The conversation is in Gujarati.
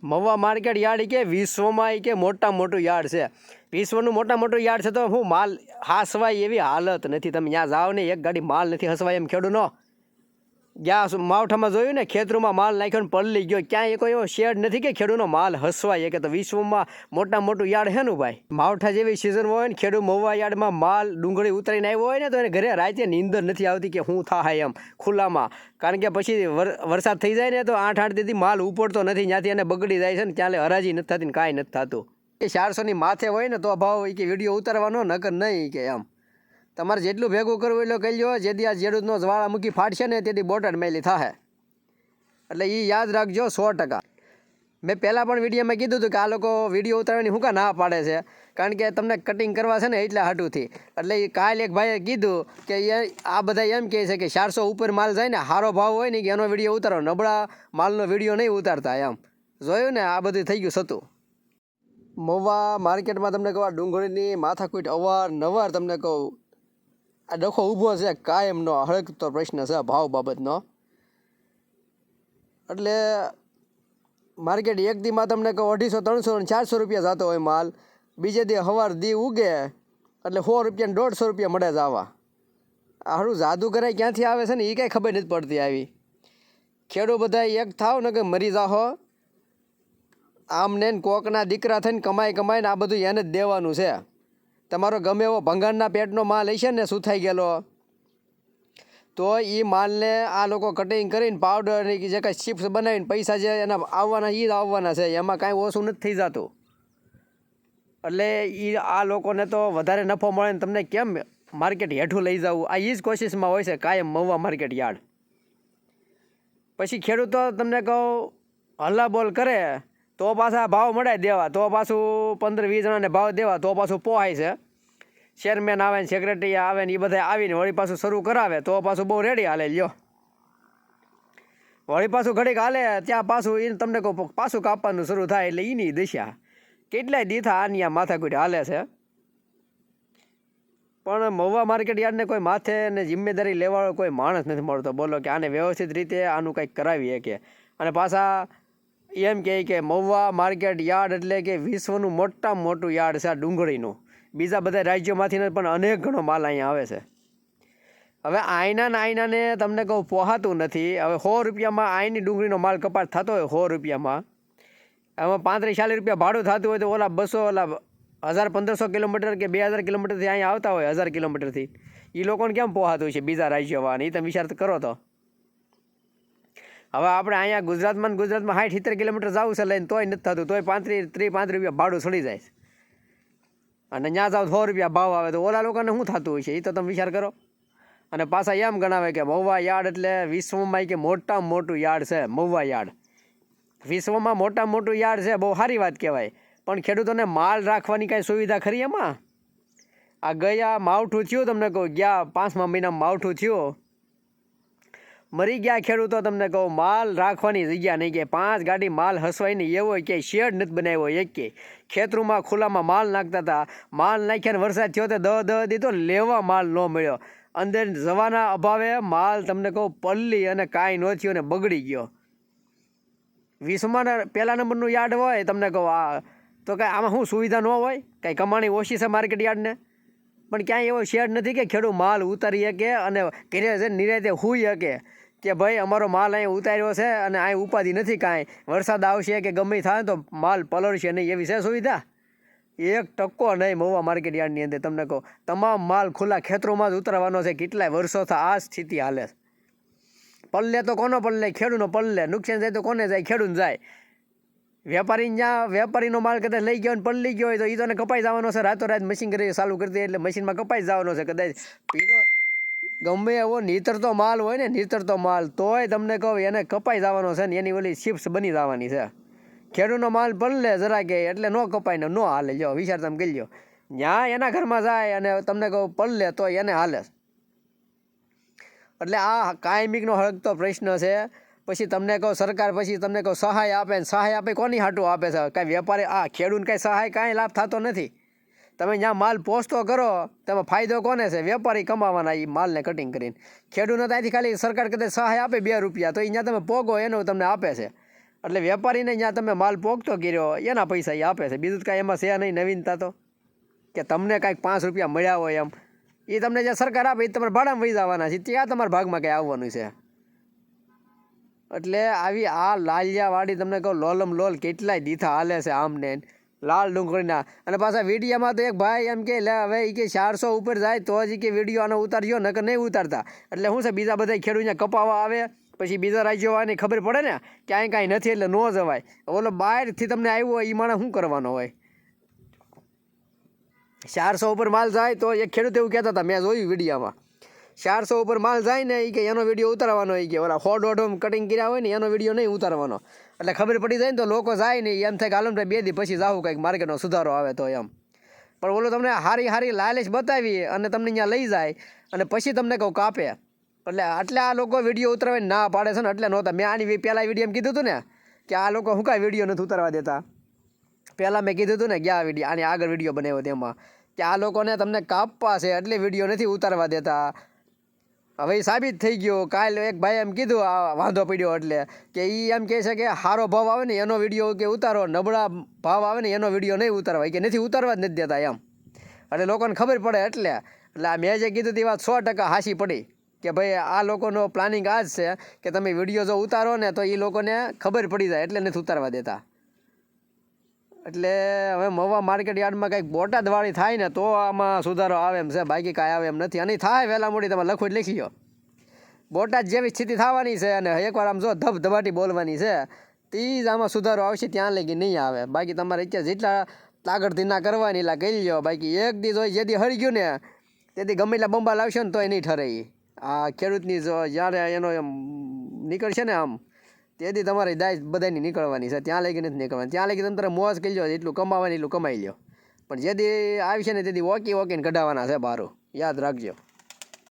મહુવા માર્કેટ યાર્ડ કે વિશ્વમાં કે મોટા મોટું યાર્ડ છે. વિશ્વનું મોટા મોટું યાર્ડ છે તો હું માલ હાસવાય એવી હાલત નથી. તમે ત્યાં જાઓ ને એક ગાડી માલ નથી હસવાય એમ ખેડૂનો. જ્યાં માવઠામાં જોયું ને ખેતરોમાં માલ નાખ્યો ને પલળી ગયો, ક્યાંય કોઈ એવો શેડ નથી કે ખેડૂનો માલ હસવાય કે. તો વિશ્વમાં મોટા મોટું યાર્ડ છે ને ભાઈ. માવઠા જેવી સિઝન હોય ને ખેડૂત મહુવા યાર્ડમાં માલ ડુંગળી ઉતરીને આવ્યો હોય ને તો એને ઘરે રાતે નીંદર નથી આવતી કે શું થાય એમ ખુલ્લામાં. કારણ કે પછી વરસાદ થઈ જાય ને તો 8-8 દીથી માલ ઉપડતો નથી, ત્યાંથી એને બગડી જાય છે ને ત્યાં હરાજી નથી થતી ને કાંઈ નથી થતું. એ 400ની માથે હોય ને તો ભાવ કે વિડીયો ઉતારવાનો નકર નહીં કે એમ. તમારે જેટલું ભેગું કરવું એટલું કહી લો. જેથી આ જેડૂતનો જ્વાળામુખી ફાટશે ને તેથી બોટાદ મેલી થાય. એટલે એ યાદ રાખજો 100%. મેં પહેલાં પણ વિડીયોમાં કીધું હતું કે આ લોકો વિડીયો ઉતારવાની શું કાં ના પાડે છે, કારણ કે તમને કટિંગ કરવા છે ને એટલા હાટુથી. એટલે એ કાલે એક ભાઈએ કીધું કે આ બધા એમ કહે છે કે 400 ઉપર માલ જાય ને સારો ભાવ હોય ને કે એનો વિડીયો ઉતારો, નબળા માલનો વિડીયો નહીં ઉતારતા એમ. જોયું ને, આ બધું થઈ ગયું સતું. મહુવા માર્કેટમાં તમને કહું ડુંગળીની માથાકૂટ અવારનવાર તમને કહું આ ડખો ઊભો છે કાયમનો હળગતો પ્રશ્ન છે ભાવ બાબતનો. એટલે માર્કેટ એક દીમાં તમને કહું 250, 300 અને 400 રૂપિયા જતો હોય માલ. બીજે દી સવાર દી ઉગે એટલે 100 રૂપિયા ને 150 રૂપિયા મળે જ આવા. આ હારું જાદુ કરાય ક્યાંથી આવે છે ને એ કાંઈ ખબર નથી પડતી. આવી ખેડૂ બધા એક થાવ ને કે મરી જાહો. આમ ને કોકના દીકરા થઈને કમાઈને આ બધું એને જ દેવાનું છે. તમારો ગમે એવો ભંગારના પેટનો માલ હશે ને સુથાઈ ગયેલો તો એ માલને આ લોકો કટિંગ કરીને પાવડરની જે કાંઈ ચિપ્સ બનાવીને પૈસા જે એના આવવાના એ જ આવવાના છે, એમાં કાંઈ ઓછું નથી થઈ જતું. એટલે એ આ લોકોને તો વધારે નફો મળે ને તમને કેમ માર્કેટ હેઠું લઈ જવું, આ એ જ કોશિશમાં હોય છે કાયમ મહુવા માર્કેટ યાર્ડ. પછી ખેડૂતો તમને કહું હલ્લા બોલ કરે તો પાછા ભાવ મળે દેવા, તો પાછું 15-20 જણાને ભાવ દેવા તો પાછું પોહાય છે. ચેરમેન આવે ને સેક્રેટરી આવે ને એ બધા આવીને વળી પાછું શરૂ કરાવે તો પાછું બહુ રેડી હાલે લ્યો. વળી પાછું ઘડીક હાલે ત્યાં પાછું એને તમને કહું પાછું કાપવાનું શરૂ થાય. એટલે એની દિશા કેટલાય દીથા આની આ માથાકૂટ હાલે છે. પણ મહુવા માર્કેટ યાર્ડને કોઈ માથે ને જિમ્મેદારી લેવાળો કોઈ માણસ નથી મળતો. બોલો કે આને વ્યવસ્થિત રીતે આનું કંઈક કરાવીએ કે. અને પાછા એમ કહે કે મહુવા માર્કેટ યાર્ડ એટલે કે વિશ્વનું મોટામાં મોટું યાર્ડ છે આ ડુંગળીનું. બીજા બધા રાજ્યોમાંથી પણ અનેક ઘણો માલ અહીંયા આવે છે. હવે આઈનાને તમને કહું પોહાતું નથી. હવે 100 રૂપિયામાં આઈની ડુંગળીનો માલ કપાસ થતો હોય 100 રૂપિયામાં, એમાં 35-40 રૂપિયા ભાડું થતું હોય તો ઓલા 1000-1500 કિલોમીટર કે 2000 કિલોમીટરથી અહીંયા આવતા હોય 1000 કિલોમીટરથી, એ લોકોને કેમ પોહાતું હોય છે બીજા રાજ્યોમાં? એ તમે વિચાર કરો તો. હવે આપણે અહીંયા ગુજરાતમાં 60-70 કિલોમીટર જવું છે લઈને તોય નથી થતું, તોય 30-35 રૂપિયા ભાડું ચડી જાય છે. અને ત્યાં જાવ 100 રૂપિયા ભાવ આવે તો ઓલા લોકોને શું થતું હોય છે એ તો તમે વિચાર કરો. અને પાછા એમ ગણાવે કે મહુવા યાર્ડ એટલે વિશ્વમાં કે મોટામાં મોટું યાર્ડ છે મહુવા યાર્ડ. વિશ્વમાં મોટામાં મોટું યાર્ડ છે, બહુ સારી વાત કહેવાય. પણ ખેડૂતોને માલ રાખવાની કાંઈ સુવિધા ખરી એમાં? આ ગયા માવઠું થયું તમને કહું, ગયા 5મા મહિનામાં માવઠું થયું, મરી ગયા ખેડૂતો. તમને કહું માલ રાખવાની જગ્યા નહીં કે 5 ગાડી માલ હસવાય નહીં એવો ક્યાંય શેડ નથી બનાવ્યો. એક કે ખેતરોમાં ખુલ્લામાં માલ નાખતા હતા. માલ નાખ્યા ને વરસાદ થયો તો 10 દીધો લેવા માલ ન મળ્યો. અંદર જવાના અભાવે માલ તમને કહું પલ્લી અને કાંઈ ન થયો ને બગડી ગયો. વિશ્વમાં પહેલા નંબરનું યાર્ડ હોય તમને કહું આ તો કાંઈ આમાં શું સુવિધા ન હોય? કાંઈ કમાણી ઓછી છે માર્કેટ યાર્ડને? પણ ક્યાંય એવો શેડ નથી કે ખેડૂત માલ ઉતારી શકે અને ઘરે છે નિરાતે હુઈ શકે કે ભાઈ અમારો માલ અહીં ઉતાર્યો છે અને અહીં ઉપાધિ નથી કાંઈ, વરસાદ આવશે કે ગમે થાય તો માલ પલળશે નહીં, એવી છે સુવિધા? 1% નહીં મહુવા માર્કેટ યાર્ડની અંદર. તમને કહું તમામ માલ ખુલ્લા ખેતરોમાં જ ઉતરવાનો છે. કેટલાય વર્ષોથી આ સ્થિતિ હાલે છે. પલ્લે તો કોનો પલ્લે? ખેડૂતનો પલ્લે. નુકસાન જાય તો કોને જાય? ખેડૂત જાય. વેપારીને જ્યાં વેપારીનો માલ કદાચ લઈ ગયો ને પલ્લી ગયો હોય તો એ તો કપાઈ જવાનો છે રાતોરાત. મશીન કરી ચાલુ કરી દે એટલે મશીનમાં કપાઈ જવાનો છે. કદાચ પીરો ગમે એવો નીતરતો માલ હોય ને, નીતરતો માલ, તોય તમને કહું એને કપાઈ જવાનો છે ને એની ઓલી ચિપ્સ બની જવાની છે. ખેડૂતનો માલ પલ્લે જરા કે એટલે ન કપાય ને ન હાલે. જો વિચાર તમે કરી લો, ત્યાં એના ઘરમાં જાય અને તમને કહું પલ્લે તો એને હાલે. એટલે આ કાયમિકનો હળગતો પ્રશ્ન છે. પછી તમને કહું સરકાર પછી તમને કહું સહાય આપે ને સહાય આપે કોની હાટું આપે છે? કાંઈ વેપારી આ ખેડૂતને કાંઈ સહાય કાંઈ લાભ થતો નથી. તમે જ્યાં માલ પહોંચતો કરો તેમાં ફાયદો કોને છે? વેપારી કમાવાના એ માલને કટિંગ કરીને. ખેડૂતને ત્યાંથી ખાલી સરકાર કદાચ સહાય આપે 2 રૂપિયા તો અહીંયા તમે પોગો એનો તમને આપે છે. એટલે વેપારીને જ્યાં તમે માલ પોગતો કર્યો એના પૈસા એ આપે છે, બીજું તો કાંઈ એમાં છે નહીં નવીનતા તો, કે તમને કાંઈક 5 રૂપિયા મળ્યા હોય એમ. એ તમને જે સરકાર આપે એ તમારે ભાડામાં વહી જવાના છે, ત્યાં તમારા ભાગમાં કંઈ આવવાનું છે. એટલે આવી આ લાલિયાવાડી તમને કહું લોલમ લોલ કેટલાય દીથા હાલે છે આમને લાલ ડુંગળીના. અને પાછા વિડીયોમાં તો એક ભાઈ એમ કે લે હવે એ કે 400 ઉપર જાય તો જ કે વિડીયો આનો ઉતારજો, નકર નહીં ઉતારતા. એટલે શું છે બીજા બધા ખેડૂત કપાવા આવે, પછી બીજા રાજ્યો આની ખબર પડે ને ક્યાંય કાંઈ નથી એટલે ન જવાય. ઓલો બહારથી તમને આવ્યો હોય એ માણસ શું કરવાનો હોય? 400 ઉપર માલ જાય તો એક ખેડૂત એવું કહેતા હતા, મેં જોયું વિડીયોમાં, 400 ઉપર માલ જાય ને એ કે એનો વિડીયો ઉતારવાનો, એ કે ઓલા 100 કટિંગ કર્યા હોય ને એનો વિડીયો નહીં ઉતારવાનો. એટલે ખબર પડી જાય ને તો લોકો જાય ને એમ થાય કે હાલો 2 દી પછી જાવું કંઈક માર્કેટનો સુધારો આવે તો એમ. પણ ઓલો તમને હારી લાલચ બતાવી અને તમને અહીંયા લઈ જાય અને પછી તમને કહું કાપે. એટલે આટલા આ લોકો વિડીયો ઉતારવાની ના પાડે છે ને એટલે નહોતા. મેં આની પહેલાં વિડીયો એમ કીધું હતું ને કે આ લોકો શું કાંઈ વિડીયો નથી ઉતારવા દેતા. પહેલાં મેં કીધું હતું ને ગયા વિડીયો આની આગળ વિડીયો બનાવ્યો તેમાં કે આ લોકોને તમને કાપવા છે એટલે વિડીયો નથી ઉતારવા દેતા. હવે એ સાબિત થઈ ગયો. કાલે એક ભાઈ એમ કીધું આ વાંધો પડ્યો એટલે કે એ એમ કહે છે કે સારો ભાવ આવે ને એનો વિડીયો કે ઉતારો, નબળા ભાવ આવે ને એનો વિડીયો નહીં ઉતારવા, કે નથી ઉતારવા જ નથી દેતા એમ. એટલે લોકોને ખબર પડે એટલે મેં જે કીધું તે વાત 100% હાસી પડી કે ભાઈ આ લોકોનો પ્લાનિંગ આ જ છે કે તમે વિડીયો જો ઉતારો ને તો એ લોકોને ખબર પડી જાય એટલે નથી ઉતારવા દેતા. એટલે હવે મવા માર્કેટ યાર્ડમાં કંઈક બોટાદવાળી થાય ને તો આમાં સુધારો આવે એમ છે, બાકી કાંઈ આવે એમ નથી. અને થાય વહેલા મોડી તમે લખો જ લખી લો. બોટાદ જેવી સ્થિતિ થવાની છે અને એકવાર આમ જો ધબધબાટી બોલવાની છે તે જ આમાં સુધારો આવશે, ત્યાં લગી નહીં આવે. બાકી તમારે અત્યારે જેટલા તાગડથી ના કરવાની એટલા કરી લો. બાકી એક દી હોય જેથી હરી ગયું ને તેથી ગમે એટલા બંબા લાવશો ને તો એ નહીં ઠરે. આ ખેડૂતની જો જ્યારે એનો એમ નીકળશે ને આમ તેથી તમારી દાય બધાની નીકળવાની છે, ત્યાં લગી નથી નીકળવાની. ત્યાં લગી તમે મોજ કરી લો, એટલું કમાવાની એટલું કમાઈ લો. પણ જેથી આવશે ને તેથી ઓકીને કઢાવવાના છે બહાર, યાદ રાખજો.